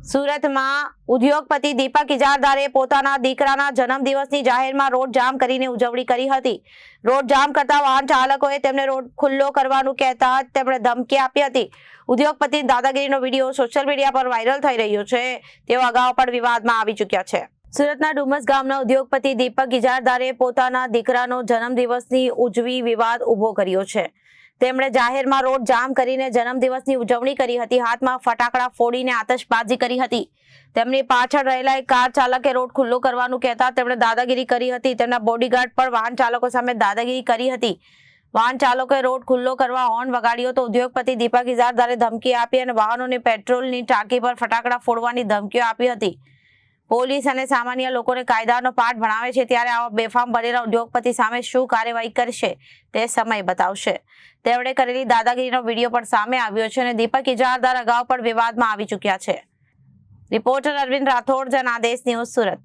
સુરતમાં ઉદ્યોગપતિ દીપક ઇજારદારે પોતાના દીકરાના જન્મદિવસની જાહેરમાં રોડ જામ કરીને ઉજવણી કરી હતી. રોડ જામ કરતા વાહન ચાલકોએ તેમને રોડ ખુલ્લો કરવાનું કહેતા તેમણે ધમકી આપી હતી. ઉદ્યોગપતિની દાદાગીરીનો વિડીયો સોશિયલ મીડિયા પર વાયરલ થઈ રહ્યો છે. તેઓ અગાઉ પણ વિવાદમાં આવી ચૂક્યા છે. સુરતના ડુમસ ગામના ઉદ્યોગપતિ દીપક ઇજારદારે પોતાના દીકરાનો જન્મદિવસની ઉજવી વિવાદ ઉભો કર્યો છે. તેમણે જાહેરમાં રોડ જામ કરીને જન્મદિવસની ઉજવણી કરી હતી. હાથમાં ફટાકડા ફોડીને આતશબાજી કરી હતી. તેમની પાછળ રહેલા એક કાર ચાલકે રોડ ખુલ્લો કરવાનું કહેતા તેમણે દાદાગીરી કરી હતી. તેમના બોડીગાર્ડ પણ વાહન ચાલકો સામે દાદાગીરી કરી હતી. વાહન ચાલકોએ રોડ ખુલ્લો કરવા હોર્ન વગાડ્યો તો ઉદ્યોગપતિ દીપક ઇજારદારે ધમકી આપી અને વાહનોને પેટ્રોલની ટાંકી પર ફટાકડા ફોડવાની ધમકીઓ આપી હતી. પોલીસ અને સામાન્ય લોકોને કાયદાનો પાઠ ભણાવે છે ત્યારે આવા બેફામ બનેલા ઉદ્યોગપતિ સામે શું કાર્યવાહી કરશે તે સમય બતાવશે. તેમણે કરેલી દાદાગીરીનો વિડીયો પણ સામે આવ્યો છે અને દીપક ઇજારદાર અગાઉ પણ વિવાદમાં આવી ચૂક્યા છે. Reporter Arvind Rathod, Janadesh news, Surat.